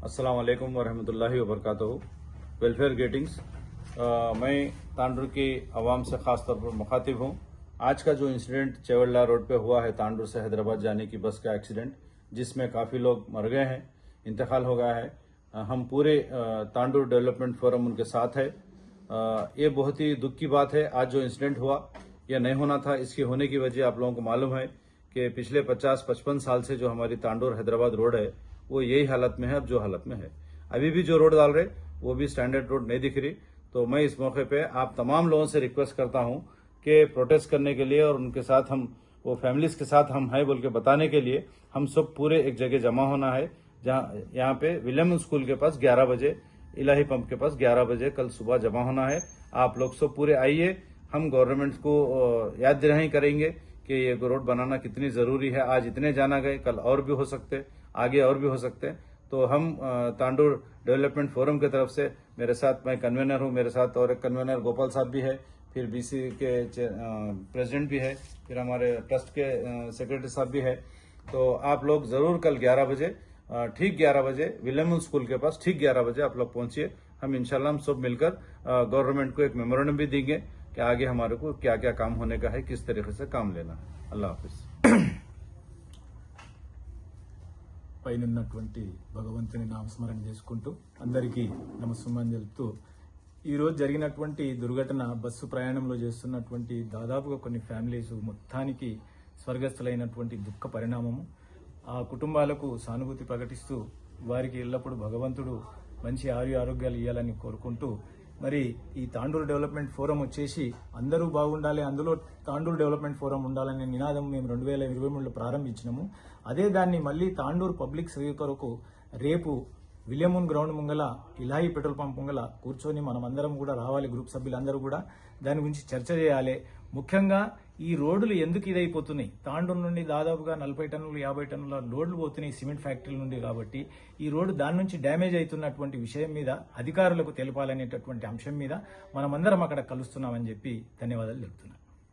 अस्सलाम वालेकुम वरहमतुल्लाहि वबरकातुहू। वेलफेयर गेटिंग्स। मैं तांडूर की आवाम से खास तौर पर मुखातिब हूँ। आज का जो इंसिडेंट चेवल्ला रोड पे हुआ है, तांडूर से हैदराबाद जाने की बस का एक्सीडेंट, जिसमें काफ़ी लोग मर गए हैं, इंतकाल हो गया है। हम पूरे तांडूर डेवलपमेंट फोरम उनके साथ है। ये बहुत ही दुख की बात है। आज जो इंसिडेंट हुआ यह नहीं होना था। इसके होने की वजह आप लोगों को मालूम है कि पिछले 50-55 साल से जो हमारी तांडूर हैदराबाद रोड है वो यही हालत में है, अब जो हालत में है। अभी भी जो रोड डाल रहे वो भी स्टैंडर्ड रोड नहीं दिख रही। तो मैं इस मौके पे आप तमाम लोगों से रिक्वेस्ट करता हूं कि प्रोटेस्ट करने के लिए और उनके साथ हम वो फैमिलीज के साथ हम हैं बोल के बताने के लिए हम सब पूरे एक जगह जमा होना है। जहां यहाँ पे विलियम स्कूल के पास 11 बजे, इलाही पंप के पास 11 बजे कल सुबह जमा होना है। आप लोग सब पूरे आइए। हम गवर्नमेंट को याद दिलाही करेंगे कि ये रोड बनाना कितनी जरूरी है। आज इतने जाना गए, कल और भी हो सकते, आगे और भी हो सकते हैं। तो हम तांडूर डेवलपमेंट फोरम की तरफ से, मेरे साथ मैं कन्वीनर हूं, मेरे साथ और एक कन्वीनर गोपाल साहब भी है, फिर बीसी के प्रेसिडेंट भी है, फिर हमारे ट्रस्ट के सेक्रेटरी साहब भी है। तो आप लोग जरूर कल 11 बजे, ठीक 11 बजे विलियम स्कूल के पास ठीक 11 बजे आप लोग पहुंचिए। हम इंशाल्लाह हम सब मिलकर गवर्नमेंट को एक मेमोरेंडम भी देंगे कि आगे हमारे को क्या क्या काम होने का है, किस तरीके से काम लेना है। अल्लाह हाफिज। పైనన్నటువంటి భగవంతుని నామస్మరణ చేసుకుంటూ అందరికీ నమస్సుమాన్ తెలుపుతూ ఈరోజు జరిగినటువంటి దుర్ఘటన బస్సు ప్రయాణంలో చేస్తున్నటువంటి దాదాపుగా కొన్ని ఫ్యామిలీస్ మొత్తానికి స్వర్గస్థులైనటువంటి దుఃఖ పరిణామము. ఆ కుటుంబాలకు సానుభూతి ప్రకటిస్తూ వారికి ఎల్లప్పుడూ భగవంతుడు మంచి ఆరోగ్యాలు ఇవ్వాలని కోరుకుంటూ, మరి ఈ తాండూరు డెవలప్మెంట్ ఫోరం వచ్చేసి అందరూ బాగుండాలి, అందులో తాండూరు డెవలప్మెంట్ ఫోరం ఉండాలనే నినాదం మేము 2023లో ప్రారంభించినాము. అదే దాన్ని మళ్ళీ తాండూరు పబ్లిక్ సర్వీస్ కొరకు రేపు విలియమూన్ గ్రౌండ్ ముంగల, ఇలాయి పెట్రోల్ పంప్ ముంగల కూర్చొని మనమందరం కూడా రావాలి, గ్రూప్ సభ్యులందరూ కూడా దాని గురించి చర్చ చేయాలి. ముఖ్యంగా ఈ రోడ్లు ఎందుకు ఇదైపోతున్నాయి, తాండూరు నుండి దాదాపుగా 40 టన్నులు 50 టన్నుల లోడ్లు పోతున్నాయి సిమెంట్ ఫ్యాక్టరీల నుండి. కాబట్టి ఈ రోడ్డు దాని నుంచి డ్యామేజ్ అవుతున్నటువంటి విషయం మీద అధికారులకు తెలపాలనేటటువంటి అంశం మీద మనమందరం అక్కడ కలుస్తున్నామని చెప్పి ధన్యవాదాలు చెప్తున్నాను.